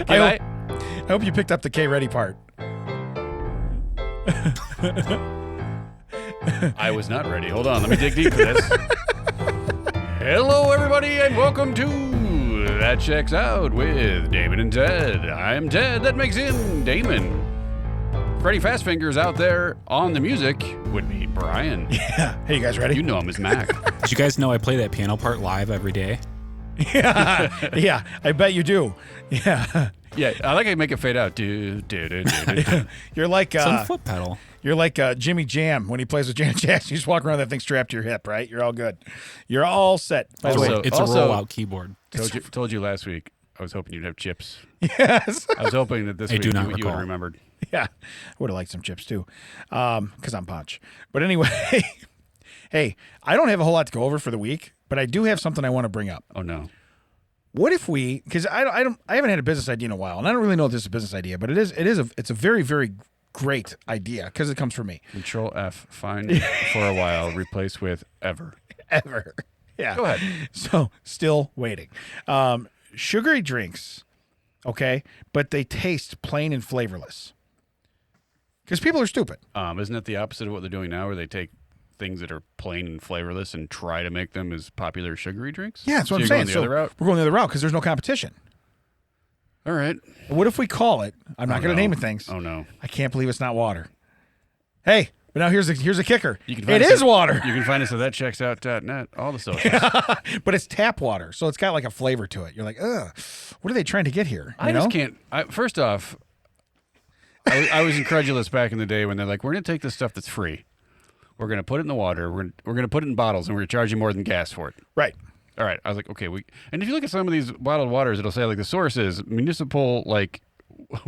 I hope you picked up the K ready part. I was not ready. Hold on, let me dig deep for this. Hello, everybody, and welcome to That Checks Out with Damon and Ted. I'm Ted. That makes him Damon. Freddie Fastfingers out there on the music would be Brian. Yeah. Hey, you guys ready? You know him as Mac. Did you guys know I play that piano part live every day? Yeah, I bet you do. Yeah. Yeah, I like how you make it fade out. Do. You're like Some foot pedal. you're like Jimmy Jam when he plays with Janet Jackson. You just walk around with that thing strapped to your hip, right? You're all good. You're all set. By the way, Also- It's a rollout keyboard. Told you last week, I was hoping you'd have chips. yes. I was hoping that this I week do not you would recall. have remembered. Yeah, I would have liked some chips too, because I'm Punch. But anyway, hey, I don't have a whole lot to go over for the week, but I do have something I want to bring up. Oh, no. What if we? Because I haven't had a business idea in a while, and I don't really know if this is a business idea, but it's a very, very great idea because it comes from me. Control F, find for a while, replace with ever. Ever. Yeah. Go ahead. So still waiting. Sugary drinks, okay, but they taste plain and flavorless. Because people are stupid. Isn't that the opposite of what they're doing now, where they take things that are plain and flavorless and try to make them as popular as sugary drinks? Yeah, that's what So I'm you're saying. going the other route? We're going the other route because there's no competition. All right. What if we call it? I'm not going to name it things. Oh, no. I can't believe it's not water. Hey, but now here's a kicker. You can It find us is at- water, You can find us at thatchecksOut.net, all the socials. but it's tap water, so it's got like a flavor to it. You're like, ugh, what are they trying to get here? I just can't. First off, I was incredulous back in the day when they're like, we're going to take this stuff that's free. We're going to put it in the water. We're going to put it in bottles, and we're going to charge you more than gas for it. Right. All right. I was like, okay. And if you look at some of these bottled waters, it'll say like the source is municipal like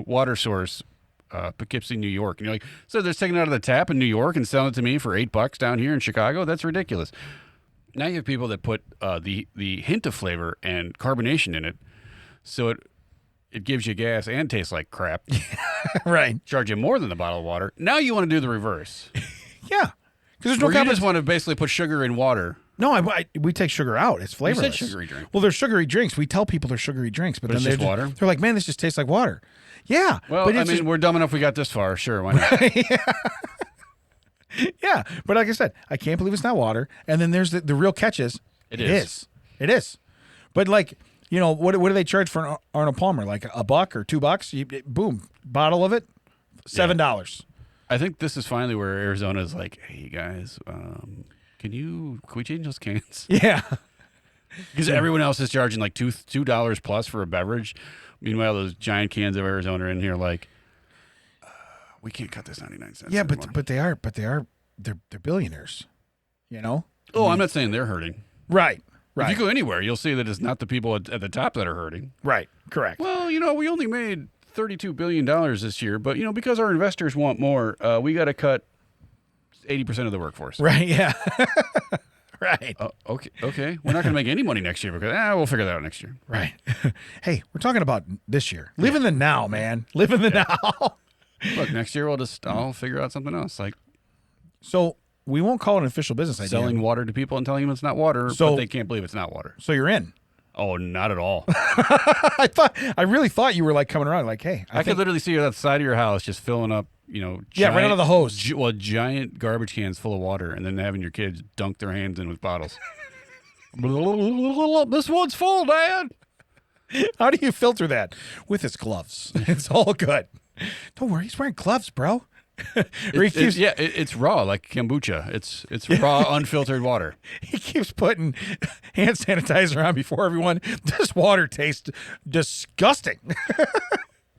water source, Poughkeepsie, New York. And you're like, so they're taking it out of the tap in New York and selling it to me for $8 down here in Chicago? That's ridiculous. Now you have people that put the hint of flavor and carbonation in it, so it gives you gas and tastes like crap. Right. Charge you more than the bottle of water. Now you want to do the reverse. Yeah. Because there's no Where you competition. just want to basically put sugar in water. No, we take sugar out. It's You flavorless. said sugary drink. Well, they're sugary drinks. We tell people they're sugary drinks, but But then it's they're just water? They're like, man, this just tastes like water. Yeah. Well, but I it's mean, we're dumb enough we got this far. Sure, why not? yeah. But like I said, I can't believe it's not water. And then there's the real catch is It is. It is. But like, you know, what do they charge for an Arnold Palmer? Like $1 or $2? Boom, bottle of it, $7. I think this is finally where Arizona's like, hey, you guys, can we change those cans? Yeah. Because everyone else is charging like $2 plus for a beverage. Meanwhile, those giant cans of Arizona are in here like, we can't cut this 99 cents. Yeah, anymore. they're billionaires. You know? Oh, I'm not saying they're hurting. Right. If Right. you go anywhere, you'll see that it's not the people at the top that are hurting. Right. Correct. Well, you know, we only made $32 billion this year, but, you know, because our investors want more, we got to cut 80% of the workforce. Right. Yeah. Right. Okay. We're not going to make any money next year because we'll figure that out next year. Right. Hey, we're talking about this year. Live in the now, man. Live in the now. Look, next year I'll figure out something else, like So we won't call it an official business idea. selling water to people and telling them it's not water, So- but they can't believe it's not water. So you're in. Oh, not at all. I really thought you were like coming around like, hey, I could literally see you at the side of your house just filling up, you know, right out of the hose. Giant garbage cans full of water, and then having your kids dunk their hands in with bottles. This one's full, Dad. How do you filter that? With his gloves. It's all good. Don't worry, he's wearing gloves, bro. Or It's raw like kombucha. It's raw, unfiltered water. he keeps putting hand sanitizer on before everyone. This water tastes disgusting.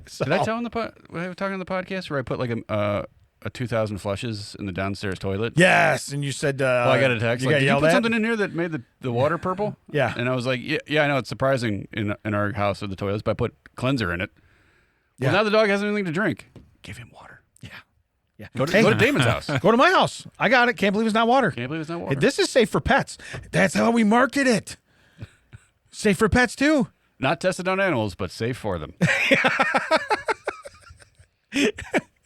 So, Did I tell on talking on the podcast where I put like a 2,000 flushes in the downstairs toilet? yes, and you said, Well, I got a text. You Like, got did you yelled put at? something in here that made the water purple? Yeah. And I was like, yeah, I know it's surprising in our house with the toilets, but I put cleanser in it. Yeah. Well, now the dog has anything to drink. Give him water. Yeah. Go to Hey, Damon's house. go to my house. I got it. Can't believe it's not water. Can't believe it's not Hey, water. this is safe for pets. That's how we market it. Safe for pets too. Not tested on animals, but safe for them.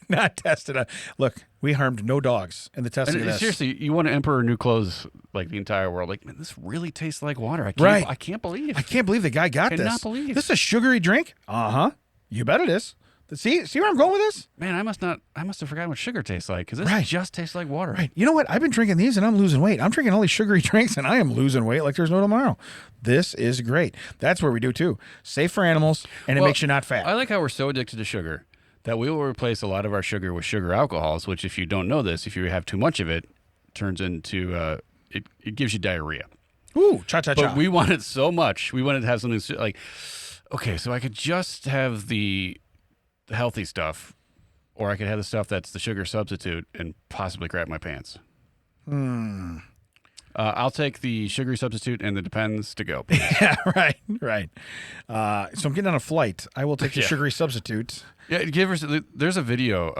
not tested. Look, we harmed no dogs in the testing of this. Seriously, you want to emperor new clothes like the entire world. Like, man, this really tastes like water. I can't believe. I can't believe the guy got this. Cannot believe. This is a sugary drink? Uh-huh. You bet it is. See where I'm going with this? Man, I must have forgotten what sugar tastes like because this Right. just tastes like water. Right. You know what? I've been drinking these and I'm losing weight. I'm drinking all these sugary drinks and I am losing weight like there's no tomorrow. This is great. That's what we do too. Safe for animals and it makes you not fat. I like how we're so addicted to sugar that we will replace a lot of our sugar with sugar alcohols, which if you don't know this, if you have too much of it, turns into it gives you diarrhea. Ooh, cha-cha-cha. But we want it so much. We wanted to have something like, okay, so I could just have the healthy stuff, or I could have the stuff that's the sugar substitute and possibly crap my pants. I'll take the sugary substitute and the Depends to go. Yeah, right. So I'm getting on a flight. I will take the sugary substitute. Yeah, there's a video,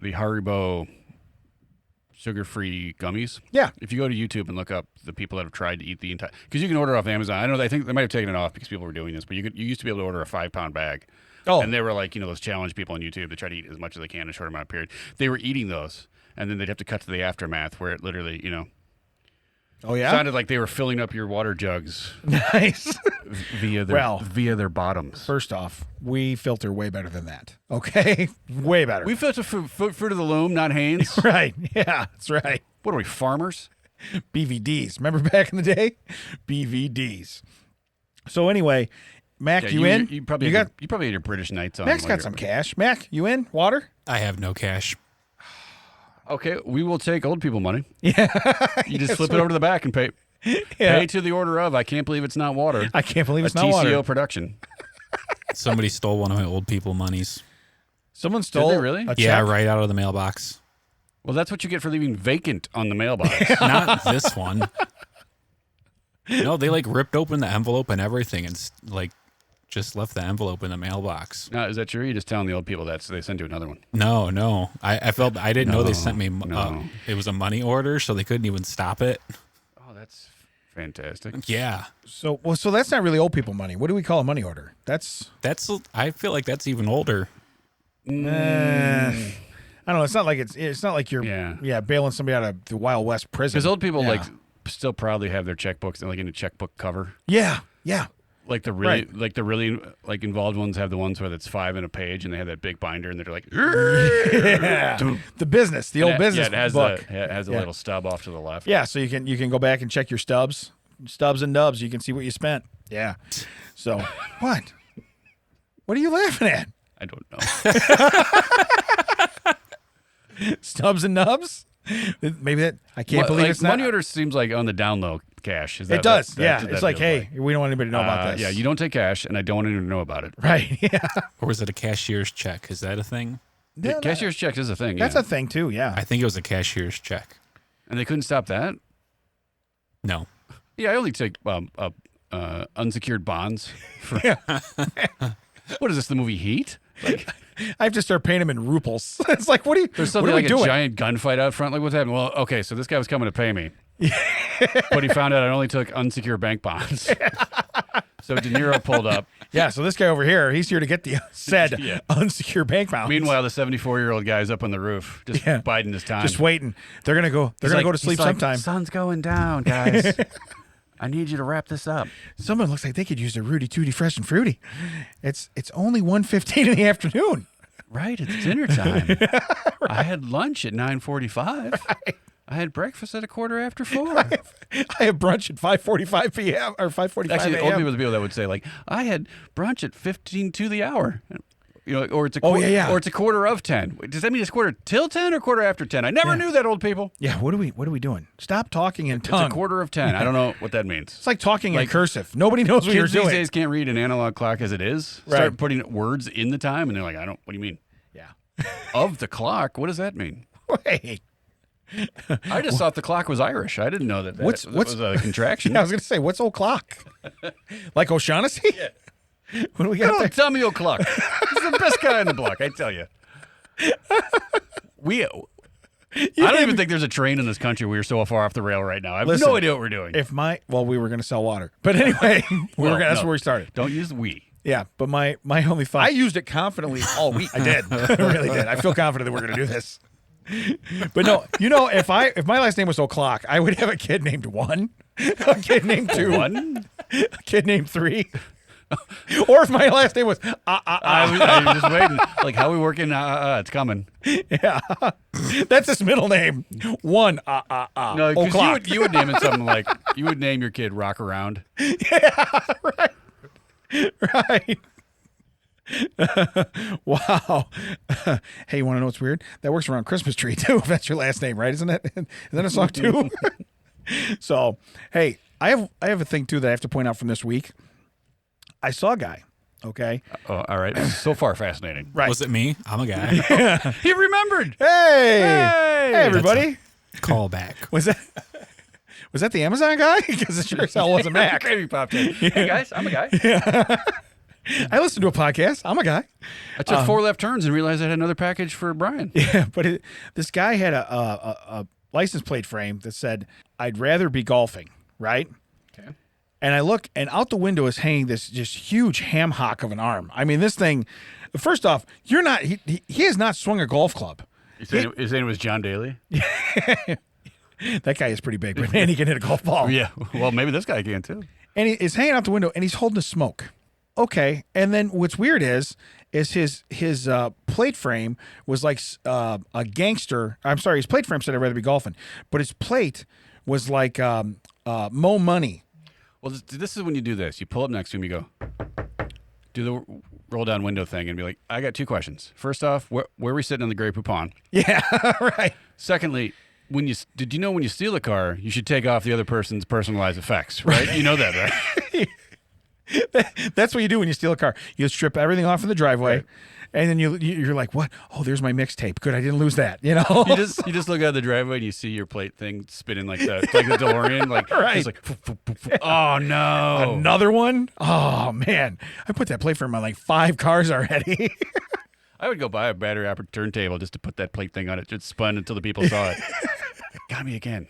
the Haribo sugar-free gummies. Yeah. If you go to YouTube and look up the people that have tried to eat the entire, because you can order off Amazon. I think they might have taken it off because people were doing this, but you used to be able to order a 5-pound bag. Oh. And they were like, those challenge people on YouTube that try to eat as much as they can in a short amount of period. They were eating those, and then they'd have to cut to the aftermath where it literally, Oh, yeah? sounded like they were filling up your water jugs Nice. via their bottoms. First off, we filter way better than that. Okay? Way better. We filter fruit of the loom, not Hanes. Right. Yeah, that's right. What are we, farmers? BVDs. Remember back in the day? BVDs. So anyway, Mac, Yeah, you in? You probably had your British Knights on. Mac's got some cash. Mac, you in? Water? I have no cash. Okay, we will take old people money. Yeah. You just flip it over to the back and pay. Yeah. Pay to the order of. I can't believe it's not water. I can't believe it's a not TCO water. production. Somebody stole one of my old people monies. Someone stole they really? a Yeah, check? right out of the mailbox. Well, that's what you get for leaving vacant on the mailbox. Not this one. No, they ripped open the envelope and everything and just left the envelope in the mailbox. Now, is that true? You're just telling the old people that so they send you another one. No. I felt I didn't know they sent me. No. It was a money order, so they couldn't even stop it. Oh, that's fantastic. Yeah, So that's not really old people money. What do we call a money order? That's I feel like that's even older. I don't know. It's not like you're bailing somebody out of the Wild West prison. Because old people Yeah. still proudly have their checkbooks and in a checkbook cover. Yeah. Like the really involved ones have the ones where it's 5 in a page and they have that big binder and they're like, Yeah. The business, the old business it has book. it has a little stub off to the left. Yeah, so you can go back and check your stubs and nubs. You can see what you spent. Yeah. So what? What are you laughing at? I don't know. Stubs and nubs? Maybe that I can't believe it's not. Money order seems like on the down low cash. It does. It's like, hey, we don't want anybody to know about this. Yeah, you don't take cash, and I don't want anyone to know about it. Right. Yeah. Or was it a cashier's check? Is that a thing? Yeah, Cashier's check is a thing. That's yeah. a thing too. Yeah. I think it was a cashier's check. And they couldn't stop that. No. Yeah, I only take unsecured bonds. For, what is this? The movie Heat? I have to start paying him in ruples. It's like, what are you? There's what something are we like doing? a giant gunfight out front. Like, what's happening? Well, okay, so this guy was coming to pay me, but he found out I only took unsecured bank bonds. So De Niro pulled up. Yeah. So this guy over here, he's here to get the said unsecured bank balance. Meanwhile, the 74-year-old guy's up on the roof, just biding his time, just waiting. They're gonna go. They're gonna go to sleep sometime. Sun's going down, guys. I need you to wrap this up. Someone looks like they could use a Rudy Tooty Fresh and Fruity. It's only 1:15 in the afternoon. Right, it's dinner time. Right. I had lunch at 9:45. Right. I had breakfast at 4:15. I have brunch at 5:45 p.m. or 5:45 Actually, a.m. old people are the people that would say, I had brunch at 15 to the hour. Or it's a or it's a 10:15. Does that mean it's quarter till 10 or quarter after 10? I never knew that, old people. Yeah, what are we doing? Stop talking in tongue. It's a 10:15. I don't know what that means. It's like talking in cursive. Nobody knows what you're Kids doing. these days can't read an analog clock as it is. Right. Start putting words in the time, and they're like, what do you mean? Yeah. Of the clock? What does that mean? Wait. I just thought the clock was Irish. I didn't know that What's was a contraction. Yeah, I was going to say, what's old clock? Like O'Shaughnessy? Yeah. What do we got there? Tell me O'Clock. He's the best guy in the block, I tell you. I don't even think there's a train in this country. We're so far off the rail right now. I have no idea what we're doing. We were going to sell water. But anyway, that's where we started. Don't use we. Yeah, but my only thought. I used it confidently all week. I did. I really did. I feel confident that we're going to do this. But no, if my last name was O'Clock, I would have a kid named 1, a kid named 2, 1, a kid named 3. Or if my last name was I was just waiting. Like, how are we working? It's coming. Yeah, that's his middle name. 1 No, because you would name it something like, you would name your kid Rock Around. Yeah, right. Wow. Hey, you want to know what's weird? That works around Christmas tree too. If that's your last name, right? Isn't it? Is that a song too? So, hey, I have a thing too that I have to point out from this week. I saw a guy. Okay. Oh, all right. So far, fascinating. Right. Was it me? I'm a guy. He remembered. Hey, everybody. Call back. Was that the Amazon guy? Because it sure as hell wasn't Mac. Gravy popped in. Hey guys, I'm a guy. I listened to a podcast. I'm a guy. I took 4 left turns and realized I had another package for Brian. Yeah, but this guy had a license plate frame that said, "I'd rather be golfing," right? Okay. And I look, and out the window is hanging this just huge ham hock of an arm. I mean, this thing, first off, you're not, he has not swung a golf club. His name was John Daly? That guy is pretty big, but man, he can hit a golf ball. Yeah. Well, maybe this guy can too. And he's hanging out the window, and he's holding a smoke. Okay. And then what's weird is his plate frame was like a gangster. I'm sorry, his plate frame said I'd rather be golfing, but his plate was like Mo Money. Well, this is when you do this. You pull up next to him, you go, do the roll down window thing and be like, I got 2 questions. First off, where are we sitting on the Grey Poupon? Yeah, right. Secondly, did you know when you steal a car, you should take off the other person's personalized effects, right? You know that, right? That's what you do when you steal a car. You strip everything off in the driveway, right. And then you're like, "What? Oh, there's my mixtape. Good, I didn't lose that." You know. You just look out the driveway and you see your plate thing spinning like the DeLorean, like right. Just like, oh no, another one. Oh man, I put that plate frame on like 5 cars already. I would go buy a battery operated turntable just to put that plate thing on it. Just spun until the people saw it. Got me again.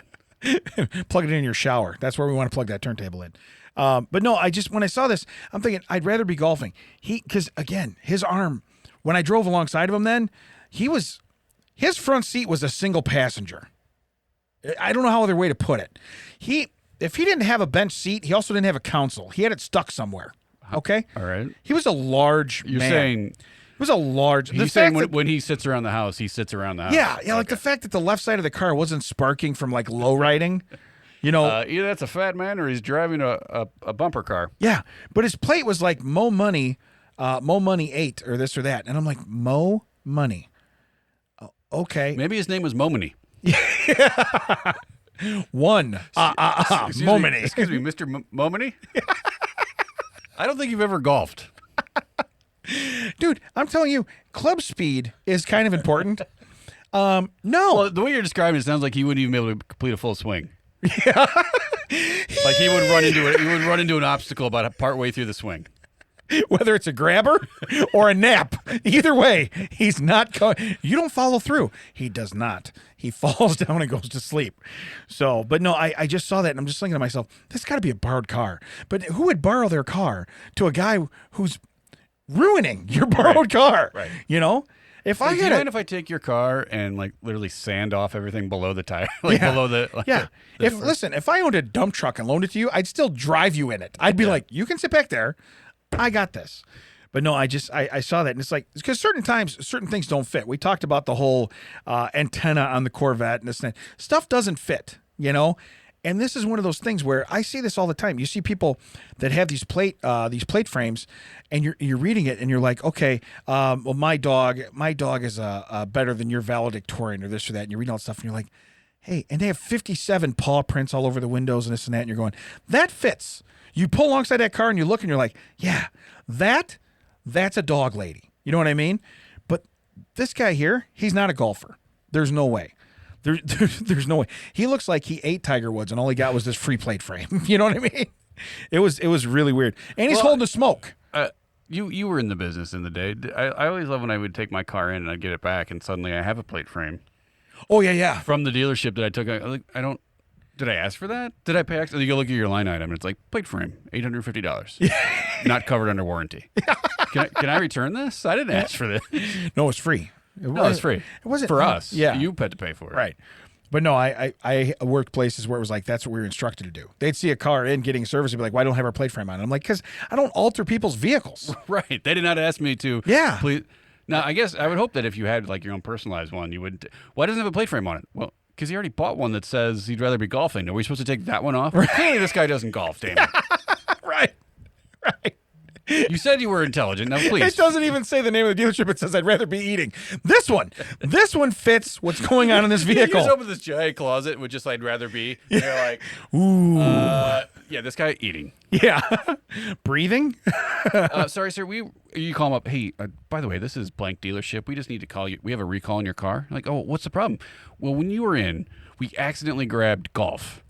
Plug it in your shower. That's where we want to plug that turntable in. But no, when I saw this, I'm thinking I'd rather be golfing. Because again, his arm, when I drove alongside of him then, his front seat was a single passenger. I don't know how other way to put it. If he didn't have a bench seat, he also didn't have a console. He had it stuck somewhere. Okay? All right. He was a large man. You're saying... It was a large... He's saying when he sits around the house, he sits around the house. Yeah, okay. Like the fact that the left side of the car wasn't sparking from like low riding. You know, either that's a fat man or he's driving a bumper car. Yeah, but his plate was like Mo Money 8 or this or that, and I'm like, Mo Money. Okay, maybe his name was Momony. Yeah. 1 Momony. Excuse me, Mr. Momony. I don't think you've ever golfed, dude. I'm telling you, club speed is kind of important. No, well, the way you're describing it sounds like he wouldn't even be able to complete a full swing. Yeah. Like he would run into it. He would run into an obstacle about partway through the swing. Whether it's a grabber or a nap, either way, he's not going. You don't follow through. He does not. He falls down and goes to sleep. So, but no, I just saw that and I'm just thinking to myself, this got to be a borrowed car. But who would borrow their car to a guy who's ruining your borrowed car? Right. You know? If I do you mind if I take your car and like literally sand off everything below the tire, below the Listen, if I owned a dump truck and loaned it to you, I'd still drive you in it. I'd be like, you can sit back there, I got this. But no, I saw that and it's like because certain things don't fit. We talked about the whole antenna on the Corvette and this and that. Stuff doesn't fit, you know. And this is one of those things where I see this all the time. You see people that have these plate frames, and you're reading it, and you're like, okay, well, my dog is better than your valedictorian or this or that. And you're reading all that stuff, and you're like, hey, and they have 57 paw prints all over the windows and this and that, and you're going, that fits. You pull alongside that car, and you look, and you're like, yeah, that's a dog lady. You know what I mean? But this guy here, he's not a golfer. There's no way. There's no way. He looks like he ate Tiger Woods and all he got was this free plate frame. You know what I mean? It was really weird. And he's holding a smoke. You were in the business in the day. I always love when I would take my car in and I'd get it back and suddenly I have a plate frame. Oh yeah. From the dealership that I took. Did I ask for that? Did I pay extra? You go look at your line item and it's like plate frame, $850. not covered under warranty. Can I return this? I didn't ask for this. No, it's free. No, it's free. It wasn't for us. Yeah, you had to pay for it. Right. But no, I worked places where it was like, that's what we were instructed to do. They'd see a car in getting service and be like, why don't I have our plate frame on? I'm like, because I don't alter people's vehicles. Right. They did not ask me to. Yeah. Please. Now, I guess I would hope that if you had like your own personalized one, you would. Why doesn't it have a plate frame on it? Well, because he already bought one that says he'd rather be golfing. Are we supposed to take that one off? Clearly, this guy doesn't golf, damn it. Right. You said you were intelligent. Now, please. It doesn't even say the name of the dealership. It says, I'd rather be eating. This one fits what's going on in this You vehicle. just open this giant closet with just I'd rather be. And you're like, Ooh. yeah, this guy eating. Yeah. Breathing? Sorry, sir. You call him up. Hey, by the way, this is blank dealership. We just need to call you. We have a recall in your car. Like, oh, what's the problem? Well, when you were in, we accidentally grabbed golf.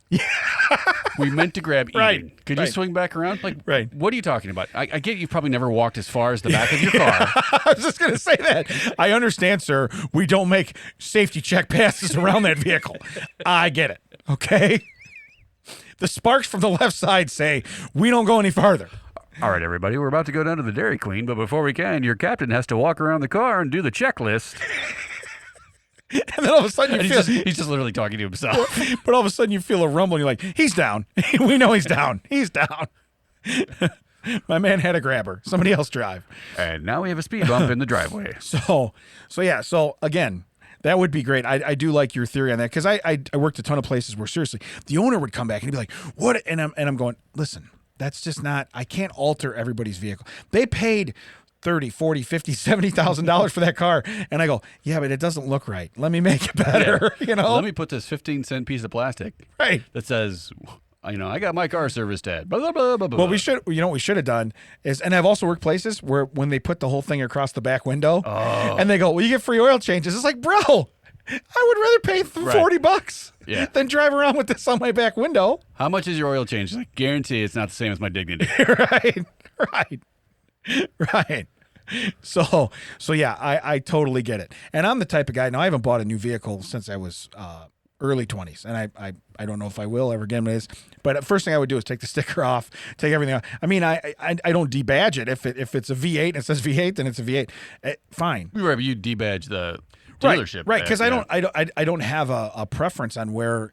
We meant to grab eating. Right. Could you swing back around? Like, Right. What are you talking about? I get you've probably never walked as far as the back of your car. I was just going to say that. I understand, sir. We don't make safety check passes around that vehicle. I get it. Okay? The sparks from the left side say we don't go any farther. All right, everybody, we're about to go down to the Dairy Queen, but before we can, your captain has to walk around the car and do the checklist. And then all of a sudden you feel He's just literally talking to himself. but all of a sudden you feel a rumble and you're like, he's down. We know he's down. He's down. My man had a grabber. Somebody else drive. And now we have a speed bump in the driveway. So again, that would be great. I do like your theory on that because I worked a ton of places where seriously the owner would come back and he'd be like, what? And I'm going, listen, that's just not, I can't alter everybody's vehicle. They paid $30, $40, $50, $70,000 for that car. And I go, yeah, but it doesn't look right. Let me make it better. Yeah. You know, Let me put this 15-cent piece of plastic right that says, I got my car serviced at blah, blah, blah, blah, blah. Well, what we should have done is, and I've also worked places where when they put the whole thing across the back window and they go, well, you get free oil changes. It's like, bro, I would rather pay $40 than drive around with this on my back window. How much is your oil change? I guarantee it's not the same as my dignity. Right. So yeah, I totally get it. And I'm the type of guy, now I haven't bought a new vehicle since I was early 20s. And I don't know if I will ever again, but first thing I would do is take the sticker off, take everything off. I mean, I don't debadge it. If it's a V8 and it says V8, then it's a V8. Fine. Right, but you debadge the dealership. Right, because I don't have a preference on where,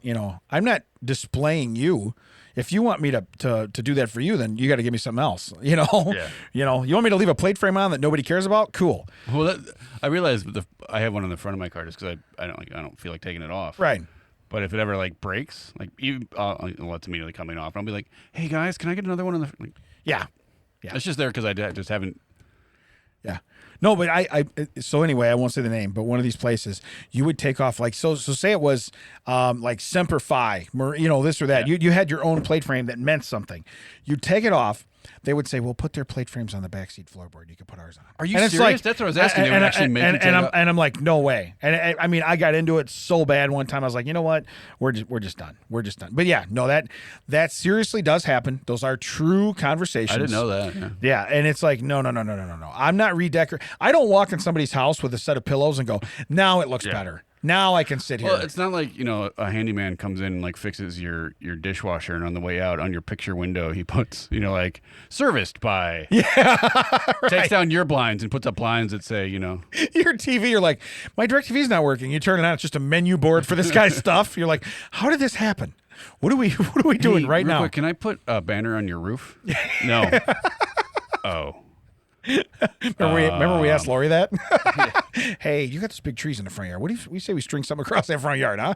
I'm not displaying you. If you want me to do that for you, then you got to give me something else. Yeah. You want me to leave a plate frame on that nobody cares about? Cool. Well, I realize I have one on the front of my car just because I don't feel like taking it off. Right. But if it ever breaks, it's immediately coming off. I'll be like, hey guys, can I get another one on the? Yeah. It's just there because I just haven't. Yeah. No, but so anyway, I won't say the name, but one of these places you would take off so say it was like Semper Fi, this or that. Yeah. You had your own plate frame that meant something. You'd take it off. They would say, "Well, put their plate frames on the backseat floorboard. You can put ours on." Are you serious? That's what I was asking. They would actually make it. And I'm like, no way. And I mean, I got into it so bad one time. I was like, you know what? We're just done. We're just done. But yeah, no, that seriously does happen. Those are true conversations. I didn't know that. Yeah, and it's like, no. I'm not redecorating. I don't walk in somebody's house with a set of pillows and go, now it looks better. Now I can sit here. Well, it's not like, a handyman comes in and fixes your dishwasher, and on the way out on your picture window he puts, serviced by. Yeah. Right. Takes down your blinds and puts up blinds that say, Your TV, you're like, my DirecTV's not working. You turn it on, it's just a menu board for this guy's stuff. You're like, how did this happen? What are we doing right now? Quick, can I put a banner on your roof? No. Oh. Remember we asked Lori that? Yeah. Hey, you got those big trees in the front yard. What do we say we string something across that front yard, huh?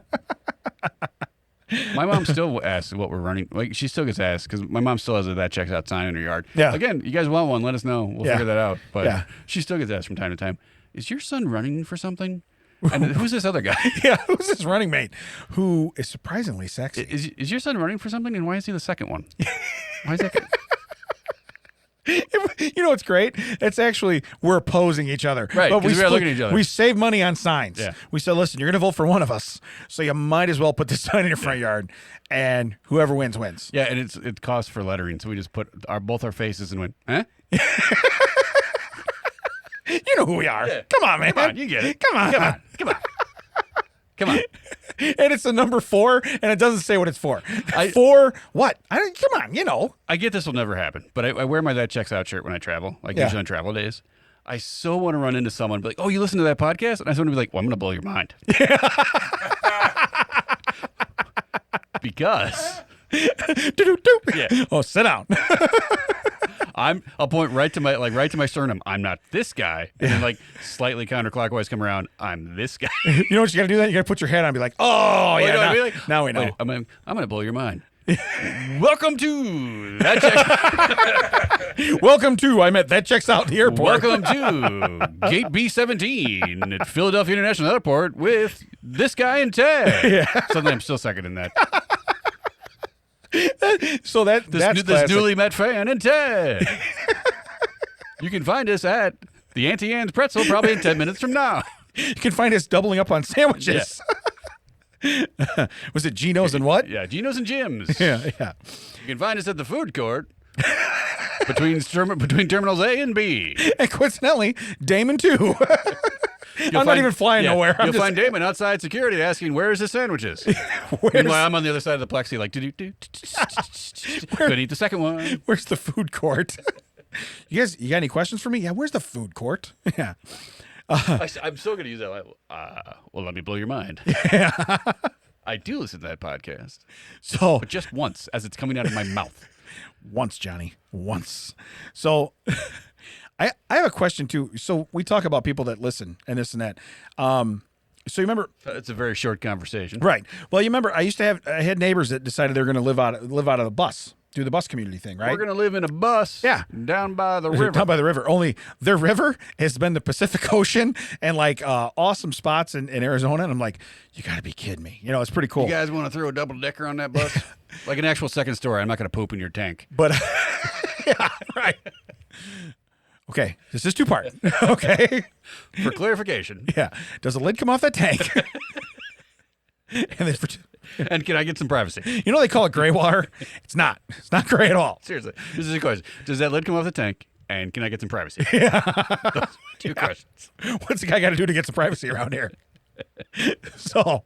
My mom still asks what we're running. She still gets asked because my mom still has that checks out sign in her yard. Yeah. Again, you guys want one? Let us know. We'll figure that out. But she still gets asked from time to time. Is your son running for something? And who's this other guy? Yeah, who's this running mate who is surprisingly sexy? Is your son running for something? And why is he the second one? Why is that? What's great? It's actually we're opposing each other. Right, but we're looking at each other. We save money on signs. Yeah. We said, listen, you're going to vote for one of us, so you might as well put this sign in your front yard, and whoever wins, wins. Yeah, and it costs for lettering, so we just put both our faces and went, huh? You know who we are. Yeah. Come on, man. Come on, you get it. Come on. Come on. And it's the number 4, and it doesn't say what it's for. I- For what? Come on, you know. I get this will never happen, but I wear my That Checks Out shirt when I travel, like usually on travel days. I so want to run into someone and be like, oh, you listen to that podcast? And I just want to be like, well, I'm going to blow your mind. Because. Yeah. Oh, sit down. I'll point right to my sternum. I'm not this guy. And then like slightly counterclockwise come around. I'm this guy. You know what you got to do then? You got to put your head on and be like, oh, yeah. no, Now, I mean, like, now we know. wait, I'm going to blow your mind. Welcome to That Checks Welcome to, That Checks Out the airport. Welcome to Gate B17 at Philadelphia International Airport with this guy and Ted. Yeah. Something I'm still second in that. So that's This newly met fan and Ted. You can find us at the Auntie Anne's Pretzel probably in 10 minutes from now. You can find us doubling up on sandwiches. Was it Geno's and what? Yeah, Geno's and Jim's. Yeah. You can find us at the food court between terminals A and B. And coincidentally, Damon too. I'm not even flying nowhere. You'll find Damon outside security asking, "Where is his sandwiches?" Meanwhile, I'm on the other side of the plexi, like, couldn't eat the second one. Where's the food court? You got any questions for me? Yeah, where's the food court? Yeah. I'm still going to use that. Well, let me blow your mind. Yeah. I do listen to that podcast, So but just once, as it's coming out of my mouth. once, Johnny, once. So I have a question too. So we talk about people that listen and this and that. So you remember? It's a very short conversation, Right. Well, you remember I had neighbors that decided they were going to live out of the bus. Do the bus community thing, right? We're going to live in a bus down by the river. Down by the river. Only their river has been the Pacific Ocean and like awesome spots in Arizona. And I'm like, you got to be kidding me. You know, it's pretty cool. You guys want to throw a double decker on that bus? Like an actual second story. I'm not going to poop in your tank. But, yeah, right. Okay, this is 2-part. Okay. For clarification. Yeah. Does the lid come off that tank? And then And can I get some privacy? you know they call it gray water? It's not. It's not gray at all. Seriously. This is a question. Does that lid come off the tank? And can I get some privacy? Yeah. Two questions. What's the guy got to do to get some privacy around here? So,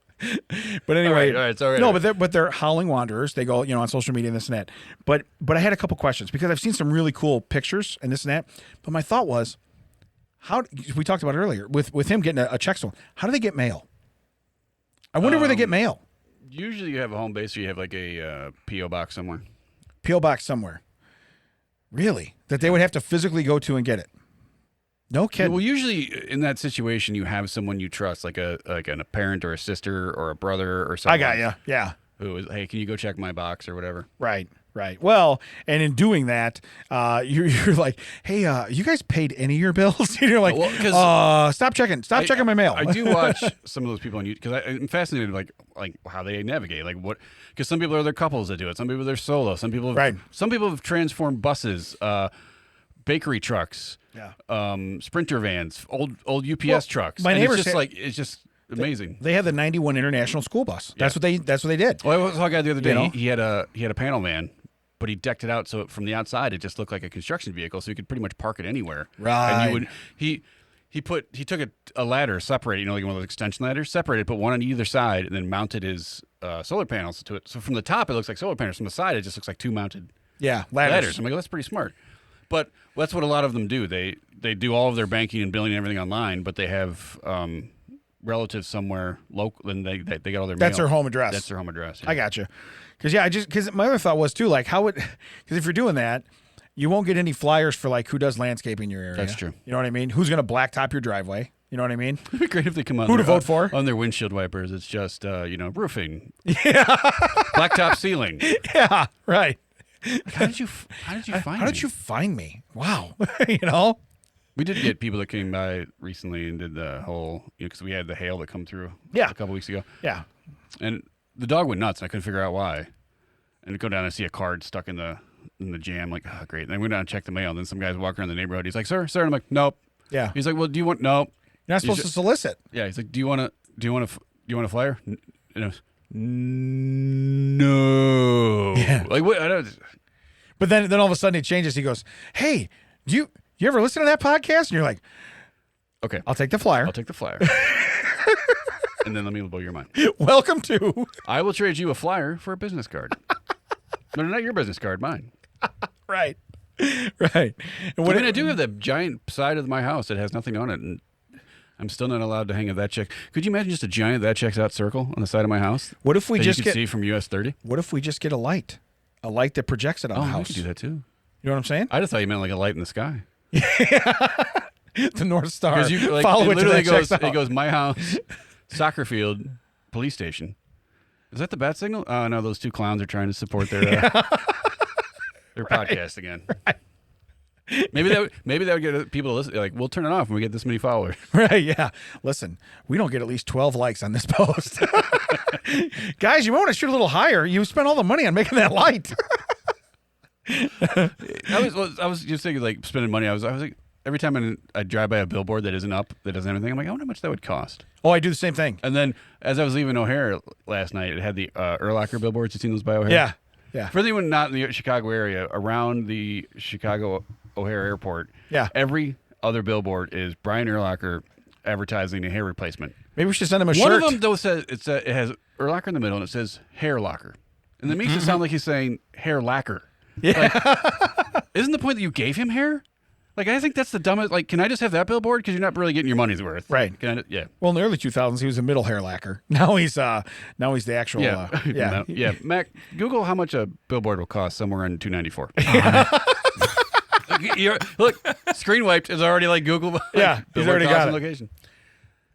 but anyway, All right, sorry. no, but they're howling wanderers. They go, on social media and this and that. But I had a couple questions because I've seen some really cool pictures and this and that. But my thought was, how we talked about it earlier with him getting a check stolen. How do they get mail? I wonder where they get mail. Usually you have a home base or you have like a P.O. box somewhere. P.O. box somewhere. Really? That they would have to physically go to and get it? No kidding. Well, usually in that situation, you have someone you trust, like a parent or a sister or a brother or something. I got you. Yeah. Who is, hey, can you go check my box or whatever? Right. Well, and in doing that, you're like, hey, you guys paid any of your bills? And you're like, stop checking my mail. I do watch some of those people on YouTube because I'm fascinated, like how they navigate, like what. Because some people are their couples that do it. Some people they're solo. Some people have transformed buses, bakery trucks, Sprinter vans, old UPS trucks. My neighbors it's just amazing. They had the 91 International School Bus. That's what they did. Well, I saw a guy the other day. He had a panel van, but he decked it out so from the outside it just looked like a construction vehicle, so you could pretty much park it anywhere. Right. And he took a ladder, separated, like one of those extension ladders, separated, put one on either side, and then mounted his solar panels to it. So from the top it looks like solar panels. From the side it just looks like two mounted ladders. I'm like, that's pretty smart. But that's what a lot of them do. They do all of their banking and billing and everything online, but they have relatives somewhere local, and they get all their That's mail. their home address. That's their home address. Yeah. I got you. Because my other thought was too, like, because if you're doing that, you won't get any flyers for like who does landscaping in your area. That's true. You know what I mean? Who's going to blacktop your driveway? You know what I mean? It'd be great if they come on. Who to vote for? On their windshield wipers, it's just roofing. Yeah. Blacktop ceiling. Yeah. Right. How did you find me? How did you find me? Wow. You know? We did get people that came by recently and did the whole, because we had the hail that come through Yeah. a couple weeks ago. Yeah. And the dog went nuts, and I couldn't figure out why. And I go down and see a card stuck in the jam. Like, oh, great. And I went down and checked the mail. And then some guys walk around the neighborhood. He's like, sir. And I'm like, nope. Yeah. He's like, well, do you want? Nope. You're not supposed to solicit. Yeah. He's like, do you want a flyer? No. Yeah. Like, what? I don't. But then all of a sudden it changes. He goes, hey, do you ever listen to that podcast? And you're like, Okay. I'll take the flyer. I'll take the flyer. and then let me blow your mind. Welcome to. I will trade you a flyer for a business card. No, not your business card, mine. Right. Right. And I mean, I do have that giant side of my house that has nothing on it, and I'm still not allowed to hang a that check. Could you imagine just a giant that checks out circle on the side of my house? What if we that just you can see from US 30? What if we just get a light that projects it on the Oh, house? we could do that too. You know what I'm saying? I just thought you meant like a light in the sky. The North Star. Because you like, Follow it it to literally that goes. checks out. It goes my house, soccer field, police station. Is that the bat signal? Oh no, those two clowns are trying to support their their podcast again. Right. Maybe that would get people to listen. Like, we'll turn it off when we get this many followers. Right, yeah. Listen, we don't get at least 12 likes on this post. Guys, you want to shoot a little higher. You spent all the money on making that light. I was just thinking, like, spending money. I was like, every time I drive by a billboard that isn't up, that doesn't have anything, I'm like, I wonder how much that would cost. Oh, I do the same thing. And then as I was leaving O'Hare last night, it had the Erlacher billboards. You seen those by O'Hare? Yeah, yeah. For anyone not in the Chicago area, around the Chicago O'Hare Airport, Yeah. every other billboard is Brian Erlacher advertising a hair replacement. Maybe we should send him a One shirt. of them, though, says it has Erlacher in the middle, and it says hair locker. And it makes it sound like he's saying hair lacquer. Yeah. Like, isn't the point that you gave him hair? Like, I think that's the dumbest. Like, can I just have that billboard? Because you're not really getting your money's worth. Right. Can I, yeah. Well, in the early 2000s, he was a middle hair lacquer. Now he's the actual. Yeah. Yeah. No, yeah. Mac, Google how much a billboard will cost somewhere in 294. Look, screen wiped is already like Google. Yeah, he's already got it. Location.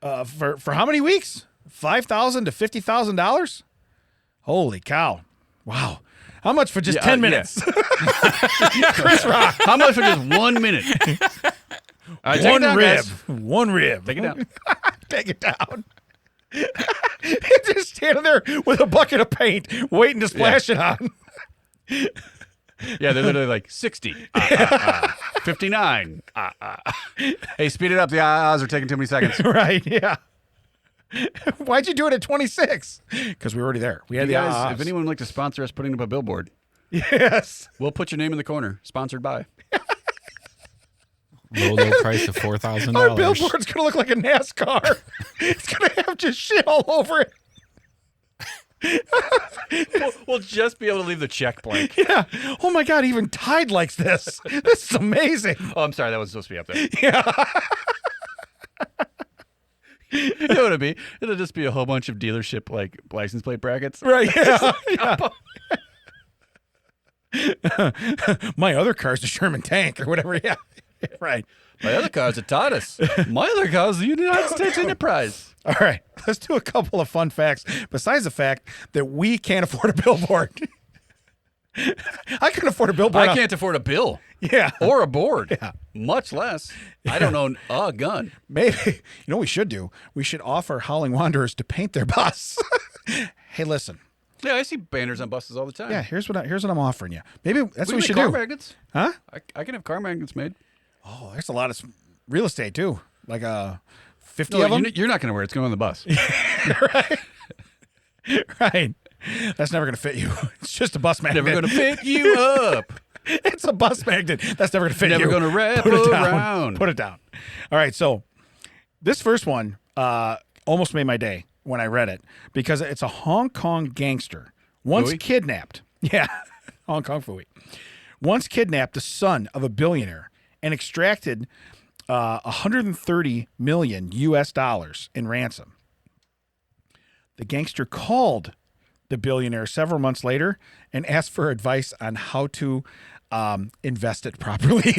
For how many weeks? $5,000 to $50,000? Holy cow! Wow. How much for just 10 minutes? Chris Rock. How much for just 1 minute? Take One it down, rib. guys. One rib. Take it down. Take it down. He's just standing there with a bucket of paint, waiting to splash it on. Yeah, they're literally like 60, 59. Hey, speed it up. The ahs are taking too many seconds. Right? Yeah. Why'd you do it at 26? Because we were already there. We had You the guys, ahs. if anyone would like to sponsor us putting up a billboard, Yes. we'll put your name in the corner. Sponsored by. Low price of $4,000. Our billboard's gonna look like a NASCAR. It's gonna have just shit all over it. We'll just be able to leave the check blank. Yeah. Oh my God. Even Tide likes this. This is amazing. Oh, I'm sorry. That was supposed to be up there. Yeah. You know what it'll be? It'll just be a whole bunch of dealership like license plate brackets. Right. Yeah. Yeah. My other car's a Sherman tank or whatever. Yeah. Right. My other car's a Taurus. My other car's the United States Enterprise. All right. Let's do a couple of fun facts. Besides the fact that we can't afford a billboard. I couldn't afford a billboard. I can't afford a bill. Yeah. Or a board. Yeah. Much less. I don't own a gun. Maybe, you know what we should do? We should offer Howling Wanderers to paint their bus. Hey, listen. Yeah, I see banners on buses all the time. Yeah, here's what I'm offering you. Maybe that's what we can should make car do. magnets. Huh? I can have car magnets made. Oh, there's a lot of real estate too. Like 50 No, of them. you're not going to wear it. It's going on the bus. Right. Right. That's never going to fit you. It's just a bus magnet. Never going to fit you up. It's a bus magnet. That's never going to fit you. Never going to wrap Put it down. around. Put it down. All right. So this first one almost made my day when I read it because it's a Hong Kong gangster once Phooey? kidnapped. Yeah. Hong Kong Phooey. Once kidnapped the son of a billionaire and extracted 130 million US dollars in ransom. The gangster called the billionaire several months later and asked for advice on how to invest it properly.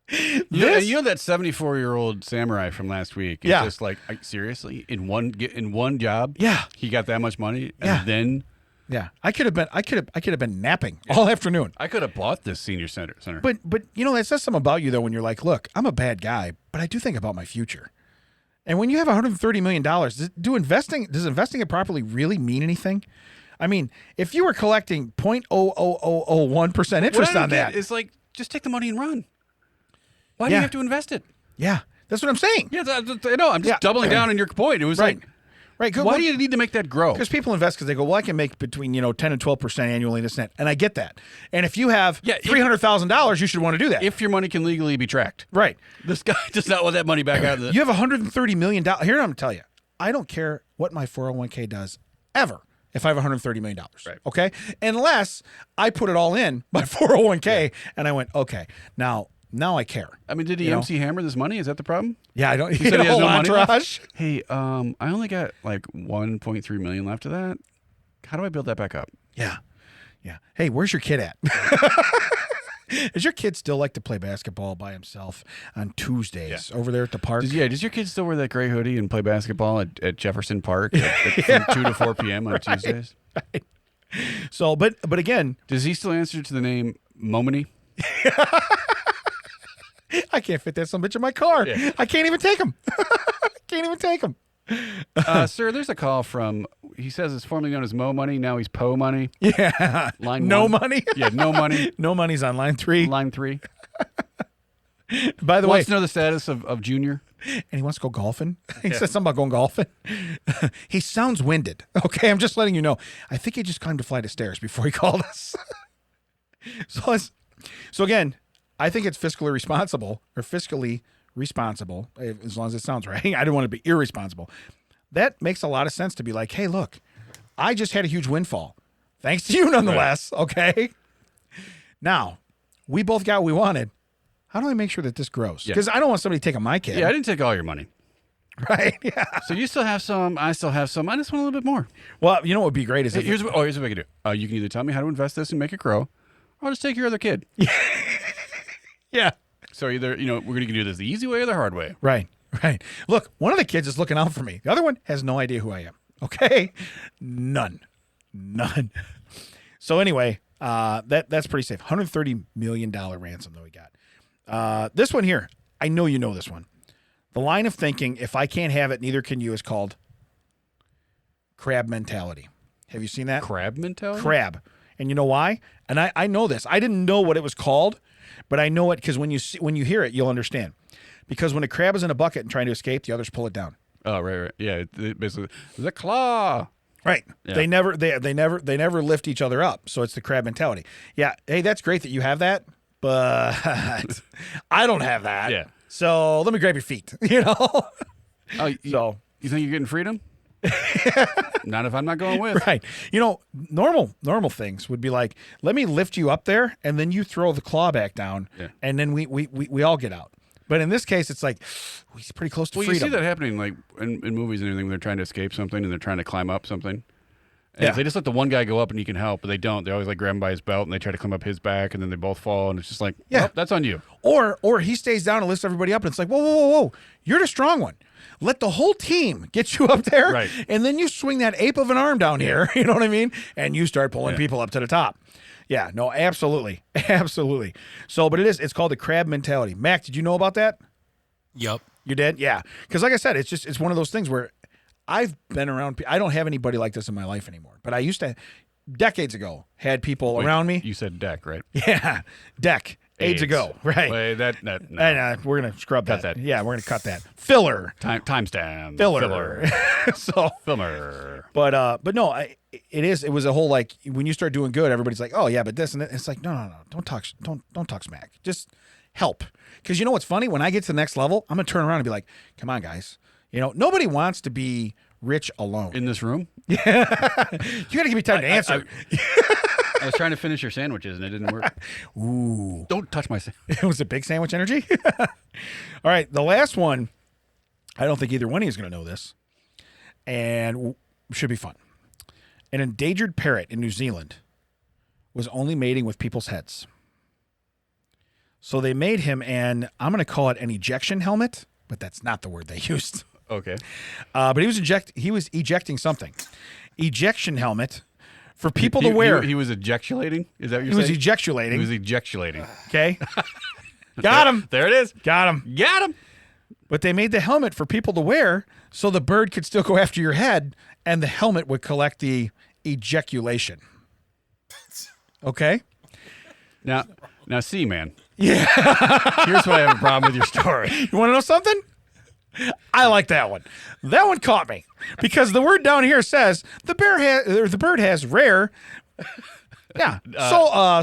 You know that 74-year-old samurai from last week? It's Yeah. just like, seriously, in one job, Yeah. he got that much money, and Yeah. then Yeah, I could have been napping all afternoon. I could have bought this senior center. But you know that says something about you though when you're like, look, I'm a bad guy, but I do think about my future. And when you have $130 million, does investing it properly really mean anything? I mean, if you were collecting 0.00001% interest on that, it's like, just take the money and run. Why do Yeah. you have to invest it? yeah, that's what I'm saying. Yeah, I know. I'm just Yeah. doubling down on your point. It was Right. like, Right. Why do you need to make that grow? Because people invest because they go, well, I can make between 10 and 12% annually, this and that. And I get that. And if you have $300,000, you should want to do that. If your money can legally be tracked. Right. This guy does not want that money back out of the... You have $130 million. Here, I'm going to tell you. I don't care what my 401k does ever if I have $130 million. Right. Okay? Unless I put it all in my 401k and I went, okay, now I care. I mean, did he MC Hammer this money? Is that the problem? Yeah, I don't. He said he has no money left? entourage. Hey, I only got like 1.3 million left of that. How do I build that back up? Yeah. Hey, where's your kid at? Does your kid still like to play basketball by himself on Tuesdays over there at the park? Does your kid still wear that gray hoodie and play basketball at Jefferson Park from 2 to 4 p.m. on Tuesdays? Right. So, but again, does he still answer to the name Momini? I can't fit that son bitch in my car. Yeah. I can't even take him. Can't even take him. Sir, there's a call from, he says it's formerly known as Mo Money. Now he's Po Money. Yeah. Line no 1. money. Yeah, no money. No money's on line 3. Line 3. By the way, Wants to know the status of Junior. and he wants to go golfing. He said something about going golfing. He sounds winded. Okay, I'm just letting you know. I think he just climbed a flight of stairs before he called us. So again, I think it's fiscally responsible, as long as it sounds right. I didn't want to be irresponsible. That makes a lot of sense to be like, hey, look, I just had a huge windfall. Thanks to you nonetheless, okay? Now, we both got what we wanted. How do I make sure that this grows? Because I don't want somebody taking my kid. Yeah, I didn't take all your money. Right, yeah. So you still have some, I still have some. I just want a little bit more. Well, you know what would be great is if Here's what we can do. You can either tell me how to invest this and make it grow, or I'll just take your other kid. yeah. So either, we're going to do this the easy way or the hard way. Right. Look, one of the kids is looking out for me. The other one has no idea who I am. Okay? None. So anyway, that's pretty safe. $130 million ransom that we got. This one here, I know you know this one. The line of thinking, if I can't have it, neither can you, is called crab mentality. Have you seen that? Crab mentality? Crab. And you know why? And I know this. I didn't know what it was called, but I know it because when you hear it, you'll understand. Because when a crab is in a bucket and trying to escape, the others pull it down. Oh, right. Yeah, basically the claw. Right. Yeah. They never lift each other up. So it's the crab mentality. Yeah. Hey, that's great that you have that, but I don't have that. Yeah. So let me grab your feet. Oh, So you think you're getting freedom? Not if I'm not going with. right. Normal things would be like, let me lift you up there, and then you throw the claw back down, and then we all get out. But in this case, it's like he's pretty close to freedom. You see that happening like in movies and everything. When they're trying to escape something and they're trying to climb up something. And if they just let the one guy go up and he can help, but they don't. They always like grab him by his belt and they try to climb up his back, and then they both fall, and it's just like, well, that's on you. Or he stays down and lifts everybody up, and it's like, whoa, you're the strong one. Let the whole team get you up there, right? And then you swing that ape of an arm down here. You know what I mean? And you start pulling people up to the top. Yeah, no, absolutely. So, but it's called the crab mentality. Mac, did you know about that? Yep. You did? Yeah. Because like I said, it's one of those things where I've been around. I don't have anybody like this in my life anymore. But I used to, decades ago, had people around me. You said deck, right? Yeah, AIDS ago, right? Wait, no. We're gonna scrub Cut that. that. Yeah, we're gonna cut that. Filler. Timestamp. Filler. So Filler. But no, it was a whole like when you start doing good, everybody's like, oh yeah, but this and that. It's like no, don't talk smack. Just help. Because you know what's funny? When I get to the next level, I'm gonna turn around and be like, come on, guys. Nobody wants to be rich alone. In this room? Yeah. You gotta give me time to answer. I was trying to finish your sandwiches and it didn't work. Ooh. Don't touch my sandwich. Was it big sandwich energy? All right. The last one, I don't think either one of you is going to know this, and should be fun. An endangered parrot in New Zealand was only mating with people's heads. So they made him I'm going to call it an ejection helmet, but that's not the word they used. Okay. But he was ejecting something. Ejection helmet. For people to wear. He was ejeculating? Is that what you're saying? He was ejeculating. He was ejeculating. Okay. Got him. There it is. Got him. But they made the helmet for people to wear so the bird could still go after your head and the helmet would collect the ejaculation. Okay? Now see, man. Yeah. Here's why I have a problem with your story. You want to know something? I like that one. That one caught me because the word down here says the bird has rare. Yeah,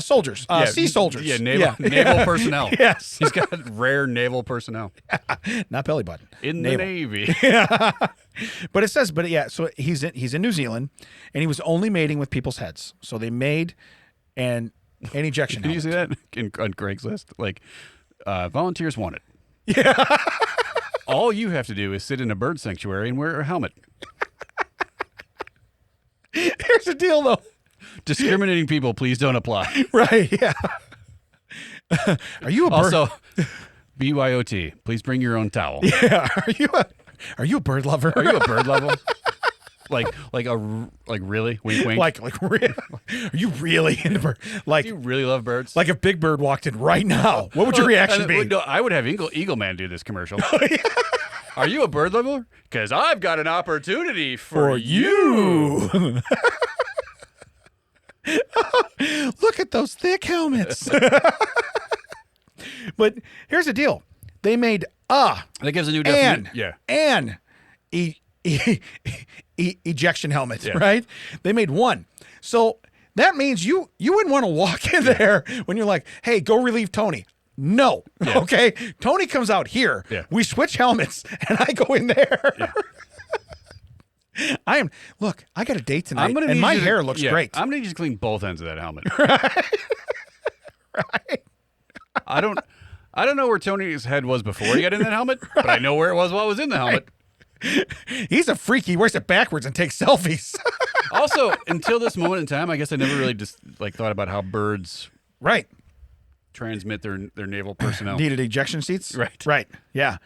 soldiers, sea soldiers. Yeah, naval personnel. Yes, he's got rare naval personnel. Not belly button. In the Navy. But it says, so he's in New Zealand, and he was only mating with people's heads. So they made an ejection. Can you see that on Craigslist? Like, volunteers wanted. Yeah. All you have to do is sit in a bird sanctuary and wear a helmet. Here's the deal, though. Discriminating people, please don't apply. Right? Yeah. Are you a bird? Also, BYOT. Please bring your own towel. Yeah. Are you a bird lover? Are you a bird lover? Like really? Wink, wink. Like really? Are you really into bird? Like, do you really love birds? Like if Big Bird walked in right now, what would your reaction be? No, I would have Eagle Man do this commercial. Are you a bird lover? Because I've got an opportunity for you. Look at those thick helmets. But here's the deal. They made that gives a new definition. Ejection helmet, right? They made one. So that means you wouldn't want to walk in there when you're like, hey, go relieve Tony. No. Yeah. Okay. Tony comes out here. Yeah. We switch helmets and I go in there. Yeah. I got a date tonight and my hair looks great. I'm going to need you to clean both ends of that helmet. Right. Right. I don't know where Tony's head was before he got in that helmet, but I know where it was while I was in the helmet. He's a freak. He wears it backwards and takes selfies. Also, until this moment in time, I guess I never really just thought about how birds transmit their naval personnel. Needed ejection seats? Right. Right. Yeah.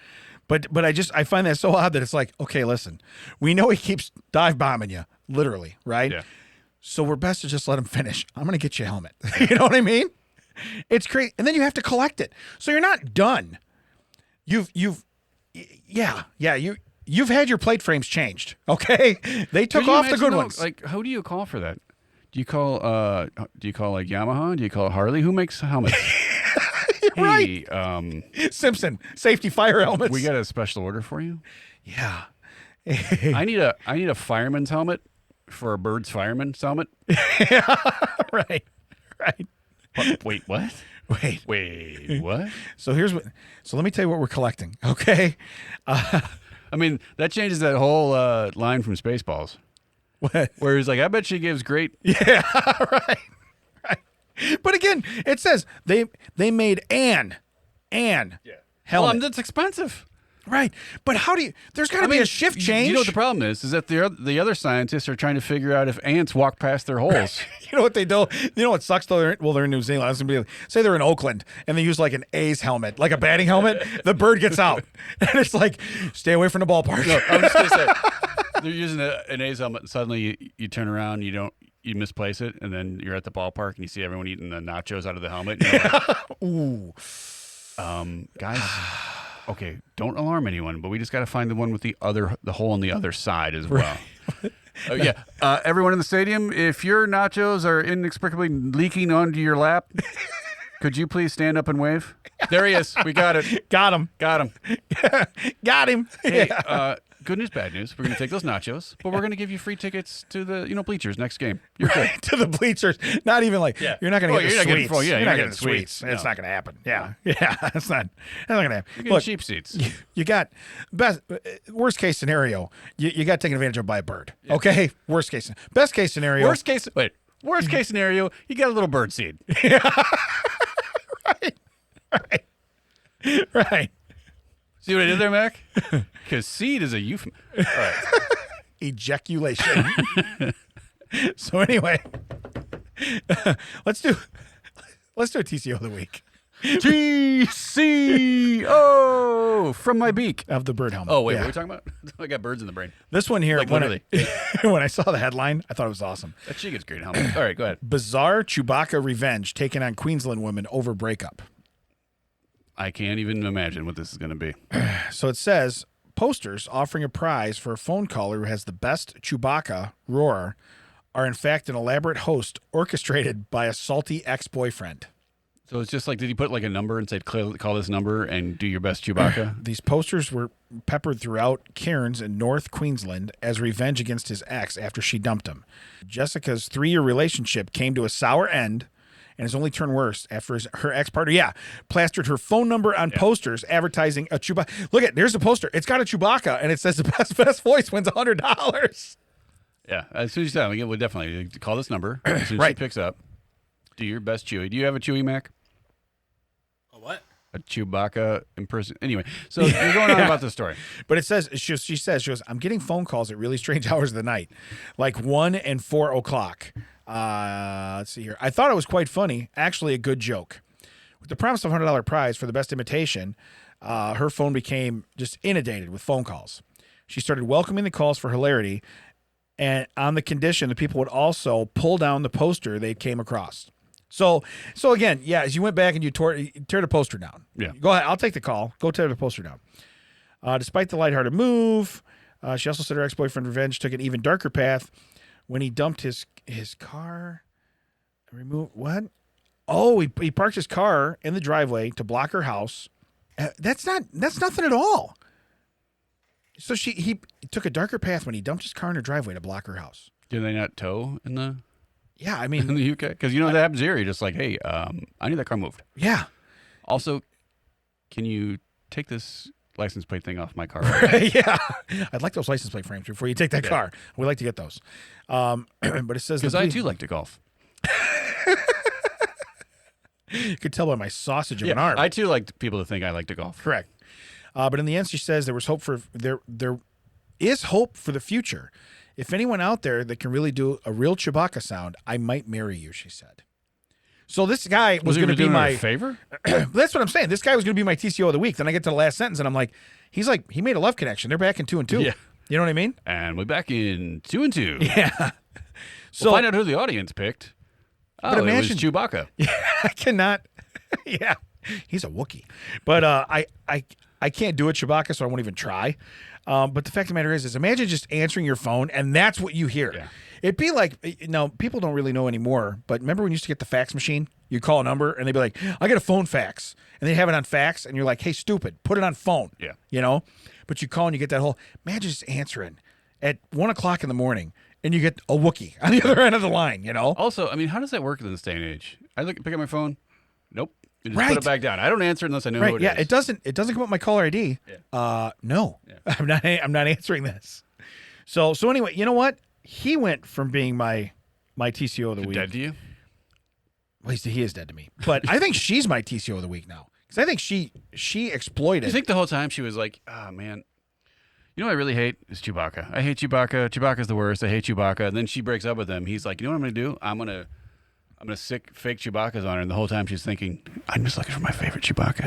But I find that so odd that it's like, okay, listen, we know he keeps dive bombing you, literally, right? Yeah. So we're best to just let him finish. I'm going to get you a helmet. You know what I mean? It's crazy. And then you have to collect it. So you're not done. You've had your plate frames changed. Okay. They took off the good ones. Like, who do you call for that? Do you call like Yamaha? Do you call Harley? Who makes helmets? Right. Simpson safety fire helmets. We got a special order for you. Yeah. I need a fireman's helmet for a bird's fireman's helmet. Yeah. Right. Right. Wait, what? Wait, what? So let me tell you what we're collecting. Okay. I mean, that changes that whole line from Spaceballs. What? Where he's like, I bet she gives great. Yeah. Right. But again, it says they made an helmet. Well, that's expensive. Right. But how do you there's got to be a shift change. You know what the problem is that the other scientists are trying to figure out if ants walk past their holes. You know what they do? You know what sucks though? They're in New Zealand. I was gonna be say they're in Oakland and they use like an A's helmet, like a batting helmet. The bird gets out. And it's like, stay away from the ballpark. No, I'm just gonna say they're using an A's helmet and suddenly you turn around, you misplace it, and then you're at the ballpark and you see everyone eating the nachos out of the helmet. And you're like, ooh. Guys, okay, don't alarm anyone, but we just got to find the one with the hole on the other side as well. Right. Everyone in the stadium, if your nachos are inexplicably leaking onto your lap, could you please stand up and wave? There he is. We got it. Got him. Got him. Hey, good news, bad news. We're going to take those nachos, but we're going to give you free tickets to the bleachers next game. You're good. To the bleachers. Not even like, you're not going to get the sweets. You're not getting the sweets. No. It's not going to happen. Yeah. That's not going to happen. You're getting cheap seats. You got worst case scenario, you got taken advantage of by a bird. Yeah. Okay? Worst case. Best case scenario. Worst case scenario, you got a little bird seed. Yeah. Right. See what I did there, Mac? Because seed is a euphemism. All right. Ejaculation. So anyway, let's do a TCO of the week. TCO from my beak of the bird helmet. Oh wait, what are we talking about? I got birds in the brain. This one here, like literally. When I saw the headline, I thought it was awesome. That she gets great helmet. All right, go ahead. Bizarre Chewbacca revenge taken on Queensland woman over breakup. I can't even imagine what this is going to be. So it says, posters offering a prize for a phone caller who has the best Chewbacca roar are in fact an elaborate host orchestrated by a salty ex-boyfriend. So it's just like, did he put like a number and say, call this number and do your best Chewbacca? These posters were peppered throughout Cairns in North Queensland as revenge against his ex after she dumped him. Jessica's 3-year relationship came to a sour end and has only turned worse after her ex-partner, plastered her phone number on posters advertising a Chewbacca. Look there's a poster. It's got a Chewbacca, and it says the best voice wins $100. Yeah, as soon as you said, we would definitely call this number. As soon as she picks up, do your best Chewie. Do you have a Chewie, Mac? A what? A Chewbacca imperson. Anyway, so you're going on about this story. But it says, she goes, I'm getting phone calls at really strange hours of the night, like 1 and 4 o'clock. Let's see here. I thought it was quite funny, actually a good joke. With the promise of $100 prize for the best imitation, her phone became just inundated with phone calls. She started welcoming the calls for hilarity, and on the condition that people would also pull down the poster they came across. So again, as you went back and you tear the poster down. Yeah. Go ahead. I'll take the call. Go tear the poster down. Despite the lighthearted move, she also said her ex-boyfriend revenge took an even darker path when he dumped his car. What? Oh, he parked his car in the driveway to block her house. That's nothing at all. So he took a darker path when he dumped his car in her driveway to block her house. Do they not tow in the? Yeah, I mean, in the UK, because that happens here. You're just like, hey, I need that car moved. Yeah. Also, can you take this license plate thing off my car? Yeah, I'd like those license plate frames before you take that car. We'd like to get those. But it says because I too like to golf. You could tell by my sausage of an arm. I too like people to think I like to golf. Correct. But in the end, she says there is hope for the future. If anyone out there that can really do a real Chewbacca sound, I might marry you, she said. So this guy was going to be my favor. That's what I'm saying. This guy was going to be my TCO of the week. Then I get to the last sentence and I'm like, he made a love connection. They're back in 2 and 2. Yeah. You know what I mean? And we're back in 2 and 2. Yeah. So we'll find out who the audience picked. Oh, but imagine, it was Chewbacca. Yeah, I cannot. Yeah, he's a Wookie. But I can't do it, Chewbacca, so I won't even try. But the fact of the matter is imagine just answering your phone and that's what you hear. Yeah. It'd be like, people don't really know anymore, but remember when you used to get the fax machine? You call a number and they'd be like, I get a phone fax. And they'd have it on fax and you're like, hey, stupid, put it on phone. Yeah. But you call and you get that whole, imagine just answering at 1 o'clock in the morning and you get a Wookie on the other end of the line, Also, I mean, how does that work in this day and age? I pick up my phone. Nope. You just Right. put it back down. I don't answer unless I know who it is. It doesn't come up my caller ID. Yeah. No. Yeah. I'm not answering this. So anyway, you know what? He went from being my TCO of the week. Dead to you? Well, he is dead to me. But I think she's my TCO of the week now. Because I think she exploited. You think the whole time she was like, oh, man. You know what I really hate is Chewbacca. I hate Chewbacca. Chewbacca's the worst. I hate Chewbacca. And then she breaks up with him. He's like, you know what I'm going to do? I'm going to stick fake Chewbaccas on her. And the whole time she's thinking, I'm just looking for my favorite Chewbacca.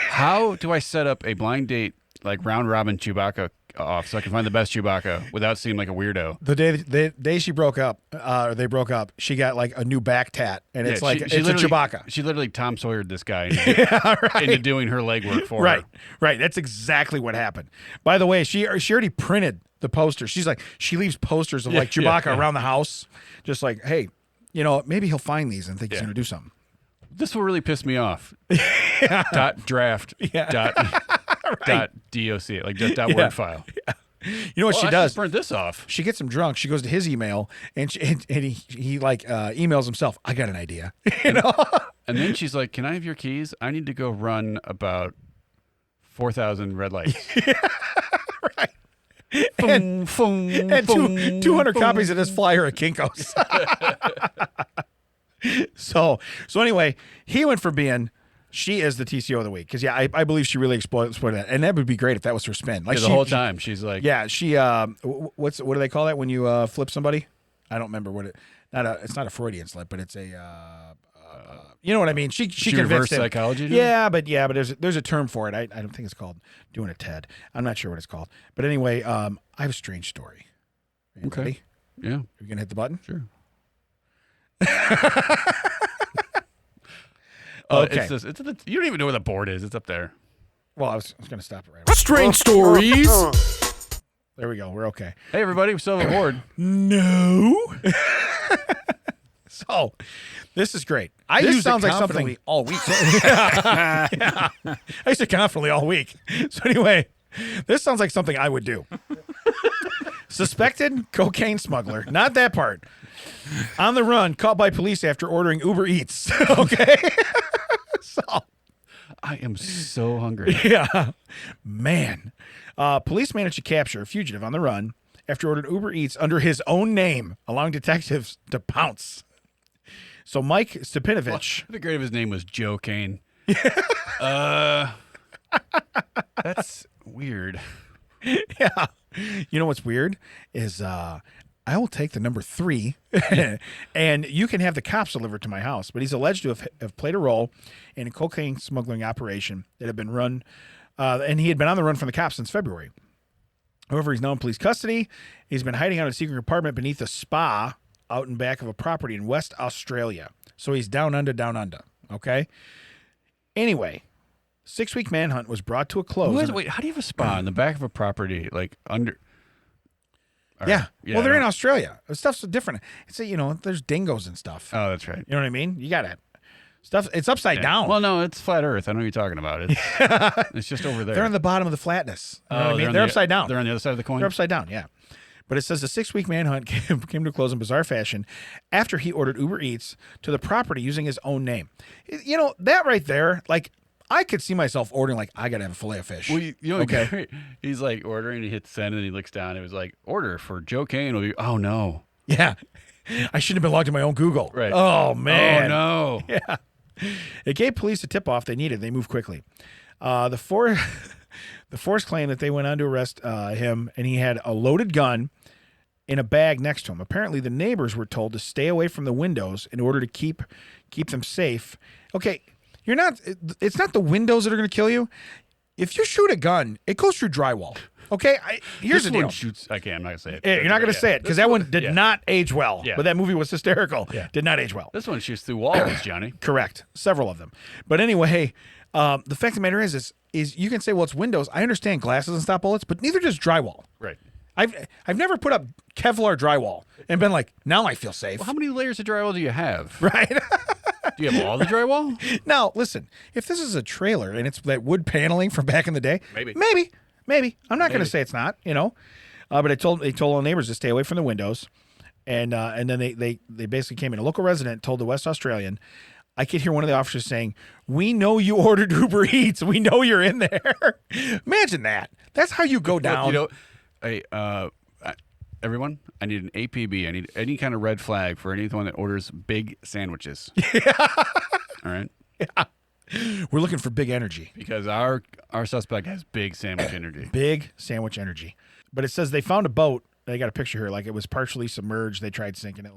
How do I set up a blind date, like round robin Chewbacca off so I can find the best Chewbacca without seeming like a weirdo? The day she broke up, or they broke up, she got like a new back tat, and it's like she it's a Chewbacca. She literally Tom Sawyered this guy Right. into doing her legwork for her. Right. That's exactly what happened. By the way, she already printed the poster. She's like, she leaves posters of like Chewbacca around the house, just like, hey, maybe he'll find these and think he's going to do something. This will really piss me off. Dot draft. Dot doc, like just dot word file. Yeah. You know what she does? Print this off. She gets him drunk. She goes to his email and he emails himself. I got an idea. And then she's like, "Can I have your keys? I need to go run about 4,000 red lights." Right. Boom, boom, And boom, 200 boom. copies of this flyer at Kinko's. So anyway, he went for being. She is the TCO of the week because I believe she really exploited that, and that would be great if that was her spin. Like the whole time she's like, she what do they call that when you flip somebody? I don't remember what it's not a Freudian slip, but it's a you know what I mean. She reverse convinced him. psychology. Yeah, but there's a term for it. I don't think it's called doing a TED. I'm not sure what it's called. But anyway, I have a strange story. Okay. Ready? Yeah. You gonna hit the button? Sure. Okay. You don't even know where the board is. It's up there. Well, I was going to stop it right away. Strange stories. There we go. We're okay. Hey, everybody, we still have a board. No. So, this is great. I this use sounds it like something confidently all week. Yeah. I used it confidently all week. So anyway, this sounds like something I would do. Suspected cocaine smuggler. Not that part. On the run, caught by police after ordering Uber Eats. Okay. So, I am so hungry. yeah. Man. Police managed to capture a fugitive on the run after ordered Uber Eats under his own name, allowing detectives to pounce. So Mike Stepanovich. It'd be great if his name was Joe Kane. That's weird. Yeah. You know what's weird is I will take the number 3 and you can have the cops delivered to my house. But he's alleged to have played a role in a cocaine smuggling operation that had been run, and he had been on the run from the cops since February. However, he's now in police custody. He's been hiding out in a secret apartment beneath a spa out in back of a property in West Australia. So he's down under. Okay? Anyway, 6-week manhunt was brought to a close. Wait, how do you have a spa in the back of a property, like under? All Yeah. right. Well, they're in Australia. The stuff's so different. It's there's dingoes and stuff. Oh, that's right. You know what I mean? You got it. Stuff. It's upside down. Well, no, it's flat Earth. I know what you're talking about. It's, it's just over there. They're on the bottom of the flatness. You know what I mean? on They're the- upside down. They're on the other side of the coin. They're upside down, yeah. But it says the 6-week manhunt came to a close in bizarre fashion after he ordered Uber Eats to the property using his own name. You know, that right there, like, I could see myself ordering, like, I got to have a fillet of fish. Well, you know, Okay. he's like ordering, he hits send, and he looks down. It was like, order for Joe Kane. Will be, oh, no. Yeah. I shouldn't have been logged in my own Google. Right. Oh, man. Oh, no. Yeah. It gave police a tip-off they needed. They moved quickly. The force claimed that they went on to arrest him, and he had a loaded gun in a bag next to him. Apparently, the neighbors were told to stay away from the windows in order to keep them safe. Okay, it's not the windows that are going to kill you. If you shoot a gun, it goes through drywall. Okay, here's This the one deal. shoots. Okay, I'm not going to say it. You're not going to say it because that one did yeah. not age well. Yeah. But that movie was hysterical. Yeah. Did not age well. This one shoots through walls, Johnny. Correct. Several of them. But anyway, the fact of the matter is you can say, well, it's windows. I understand glasses doesn't stop bullets, but neither does drywall. Right. I've never put up Kevlar drywall and been like, now I feel safe. Well, how many layers of drywall do you have? Right? Do you have all the drywall? Now, listen, if this is a trailer and it's that wood paneling from back in the day, Maybe. I'm not going to say it's not, but they told all the neighbors to stay away from the windows. And then they basically came in. A local resident told the West Australian, I could hear one of the officers saying, "We know you ordered Uber Eats. We know you're in there." Imagine that. That's how you go down. Hey, everyone, I need an APB. I need any kind of red flag for anyone that orders big sandwiches. Yeah. All right. Yeah. We're looking for big energy. Because our suspect has big sandwich energy. Big sandwich energy. But it says they found a boat. They got a picture here, like it was partially submerged. They tried sinking it,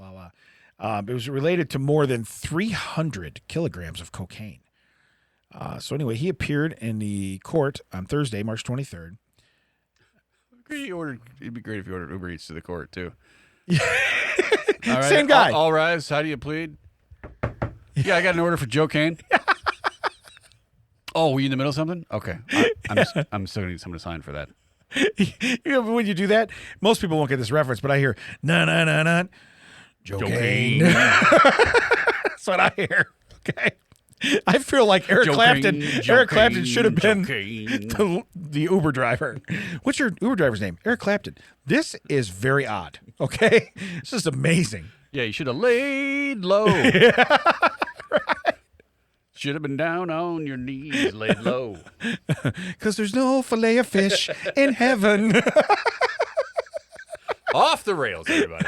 It was related to more than 300 kilograms of cocaine. So anyway, he appeared in the court on Thursday, March 23rd. It'd be great if you ordered Uber Eats to the court, too. Yeah. All right, Same guy. All rise. How do you plead? Yeah, I got an order for Joe Kane. Oh, were you in the middle of something? Okay. I'm still going to need someone to sign for that. When you do that, most people won't get this reference, but I hear, na. Joe Kane. That's what I hear. Okay. I feel like Eric Clapton should have been the Uber driver. What's your Uber driver's name? Eric Clapton. This is very odd. Okay. This is amazing. Yeah, you should have laid low. Should have been down on your knees, laid low. Because there's no fillet of fish in heaven. Off the rails, everybody.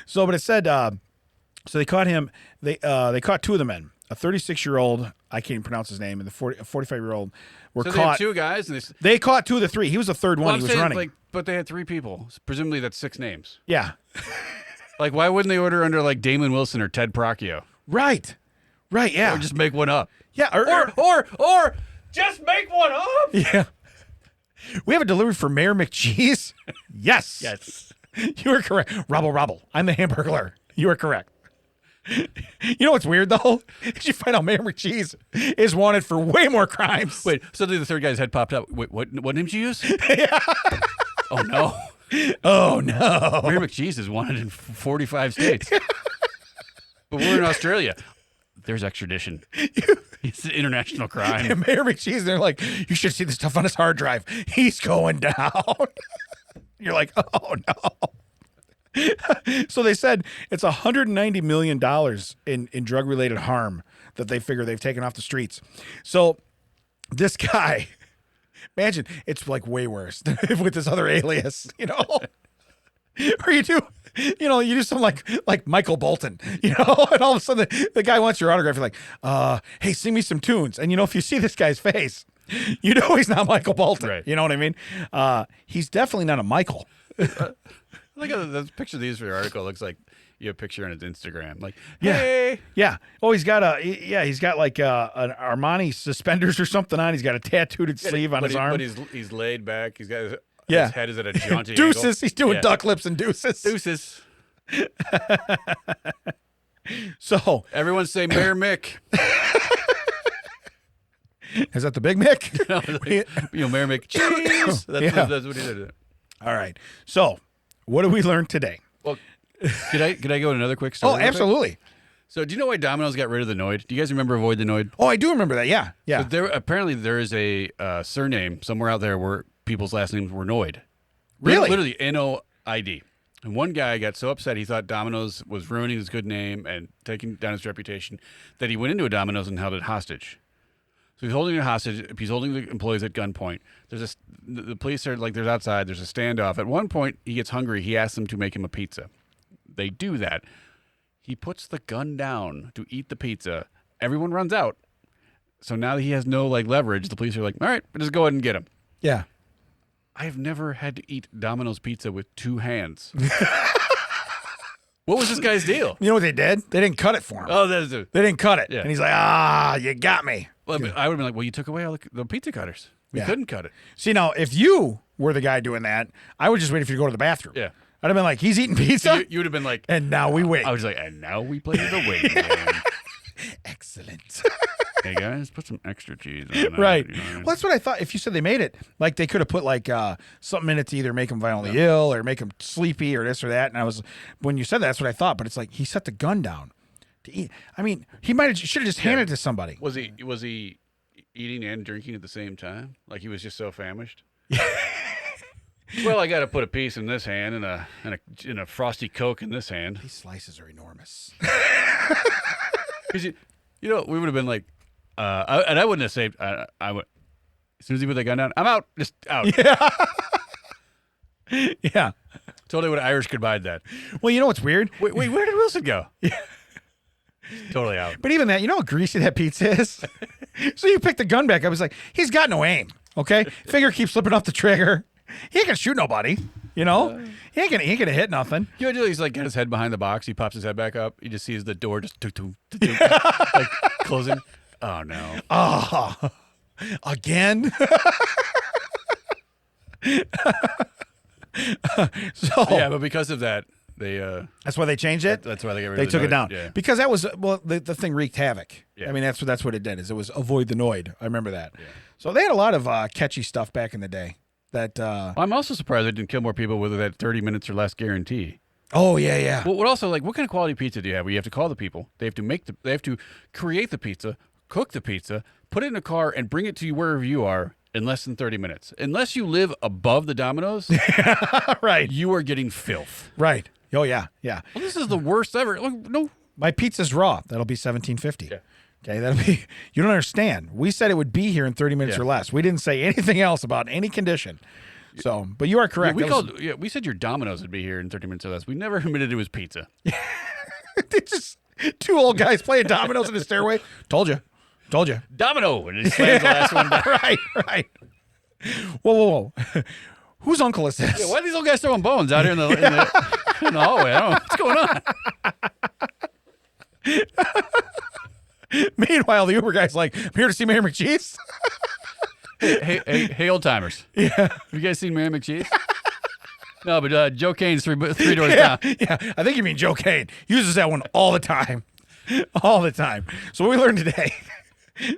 So, but it said, so they caught him. They caught two of the men. A 36-year-old, I can't even pronounce his name, and a 45-year-old were So caught. they had two guys, and They caught two of the three. He was the third one. He was running. But they had three people. Presumably, that's 6 names. Yeah. Like, why wouldn't they order under like Damon Wilson or Ted Procchio? Right. Yeah. Or just make one up. Yeah. Or just make one up. Yeah. We have a delivery for Mayor McCheese. Yes. Yes. You are correct. Robble. I'm the Hamburglar. You are correct. You know what's weird, though? Is you find out Mayor McCheese is wanted for way more crimes. Wait, suddenly the third guy's head popped up. Wait, what name did you use? Yeah. Oh, no. Oh no. Mary McCheese is wanted in 45 states. But we're in Australia. There's extradition. It's an international crime. And Mayor McCheese, they're like, you should see the stuff on his hard drive. He's going down. You're like, oh no. So they said it's $190 million in drug-related harm that they figure they've taken off the streets. So this guy, imagine it's like way worse with this other alias, you know? Or you do something like Michael Bolton, you know, and all of a sudden the guy wants your autograph. You're like, hey, sing me some tunes. And, you know, if you see this guy's face, you know he's not Michael Bolton. Right. You know what I mean? He's definitely not a Michael. Look at the picture of these for your article. It looks like you have a picture on his Instagram. Like, hey. Yeah. Oh, he's got like an Armani suspenders or something on. He's got a tattooed sleeve on his arm. But he's laid back. He's got his Yeah. his head is at a jaunty Deuces. angle. He's doing Yeah. duck lips and deuces. Deuces. So Everyone say Mayor Mick. is that the Big Mick? Mayor Mick. Cheese. Yeah. That's what he did. All right. So what did we learn today? Well, could I go to another quick story? Oh, real quick? absolutely. So, do you know why Domino's got rid of the Noid? Do you guys remember Avoid the Noid? Oh, I do remember that. Yeah. Yeah. But apparently there is a surname somewhere out there where people's last names were Noid. Really? Literally Noid. And one guy got so upset he thought Domino's was ruining his good name and taking down his reputation that he went into a Domino's and held it hostage. So he's holding it hostage. He's holding the employees at gunpoint. The police are like, there's outside. There's a standoff. At one point, he gets hungry. He asks them to make him a pizza. They do that. He puts the gun down to eat the pizza. Everyone runs out. So now that he has no leverage, the police are like, all right, just go ahead and get him. Yeah. I have never had to eat Domino's pizza with two hands. What was this guy's deal? You know what they did? They didn't cut it for him. Oh, that's it. They didn't cut it. Yeah. And he's like, you got me. Well, I would have been like, well, you took away all the pizza cutters. We Yeah. couldn't cut it. See, now, if you were the guy doing that, I would just wait for you to go to the bathroom. Yeah. I'd have been like, he's eating pizza, You would have been like, and now we wait. I was like, and now we play the waiting game. Excellent. Hey, guys, put some extra cheese on that. Right. You know what I mean? Well, that's what I thought. If you said they made it, like they could have put something in it to either make him violently ill or make him sleepy or this or that. And when you said that, that's what I thought. But it's like he set the gun down to eat. I mean, he should have just handed it to somebody. Was he eating and drinking at the same time? Like he was just so famished? Well, I got to put a piece in this hand and a frosty Coke in this hand. These slices are enormous. Because we would have been like, I wouldn't have saved. I would, as soon as he put that gun down, I'm out, just out. Yeah. Yeah. Totally would Irish goodbye that. Well, you know what's weird? Wait, where did Wilson go? Yeah. Totally out. But even that, you know how greasy that pizza is? So you pick the gun back up. It's like, he's got no aim, okay? Finger keeps slipping off the trigger. He ain't gonna shoot nobody, you know? He ain't gonna hit nothing. You know, he's like got his head behind the box. He pops his head back up. He just sees the door just like closing. Oh no! Oh, again? So yeah, but because of that, they that's why they changed it. that's why they got rid They of the took it Noid. down Yeah. because that was the thing wreaked havoc. Yeah. I mean that's what it did. Is it was avoid the Noid. I remember that. Yeah. So they had a lot of catchy stuff back in the day. That I'm also surprised they didn't kill more people with that 30 minutes or less guarantee. oh yeah. Well, what also what kind of quality pizza do you have? Where you have to call the people, they have to create the pizza, cook the pizza, put it in a car, and bring it to you wherever you are in less than 30 minutes. Unless you live above the Domino's, Right. you are getting filth. Right. Oh yeah. Well, this is the worst ever. Look, no. My pizza's raw. That'll be $17.50. Yeah. Okay, that'll be. You don't understand. We said it would be here in 30 minutes Yeah. or less. We didn't say anything else about any condition. So, but you are correct. We said your Domino's would be here in 30 minutes or less. We never admitted it was pizza. It's just two old guys playing dominoes in the stairway. Told you. Domino, and it slams the last one down. Right. Whoa. Whose uncle is this? Yeah, why are these old guys throwing bones out here in the hallway? I don't know what's going on. Meanwhile, the Uber guy's like, I'm here to see Mayor McCheese. Hey, old timers. Yeah. Have you guys seen Mary McCheese? No, but Joe Kane's three doors Yeah. down. I think you mean Joe Kane. Uses that one all the time. All the time. So what we learned today.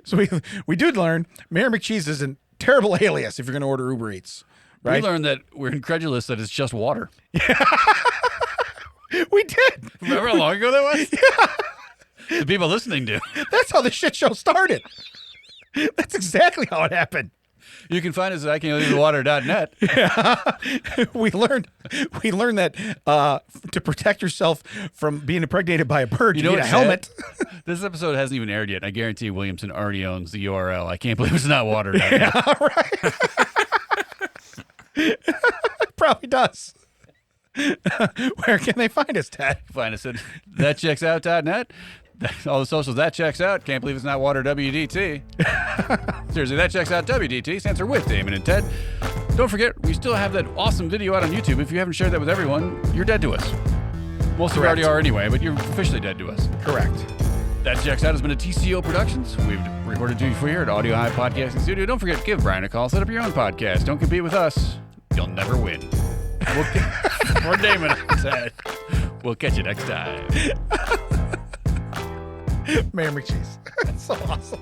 So we did learn Mayor McCheese is a terrible alias if you're going to order Uber Eats. Right? We learned that we're incredulous that it's just water. We did. Remember how long ago that was? Yeah. The people listening do. That's how the shit show started. That's exactly how it happened. You can find us at ican'tleavethewater.net. We learned that to protect yourself from being impregnated by a bird, you need a helmet. This episode hasn't even aired yet. I guarantee Williamson already owns the URL. I can't believe it's not water.net. Yeah, right. Probably does. Where can they find us, Ted? Find us at thatchecksout.net. All the socials, that checks out. Can't believe it's not water WDT. Seriously, that checks out WDT. Stands for with Damon and Ted. Don't forget, we still have that awesome video out on YouTube. If you haven't shared that with everyone, you're dead to us. Most of you already are anyway, but you're officially dead to us. Correct. That Checks Out has been a TCO Productions. We've recorded to you for here at Audio High Podcasting Studio. Don't forget, give Brian a call. Set up your own podcast. Don't compete with us. You'll never win. Or Damon said. We'll catch you next time. Mayor McCheese. That's so awesome.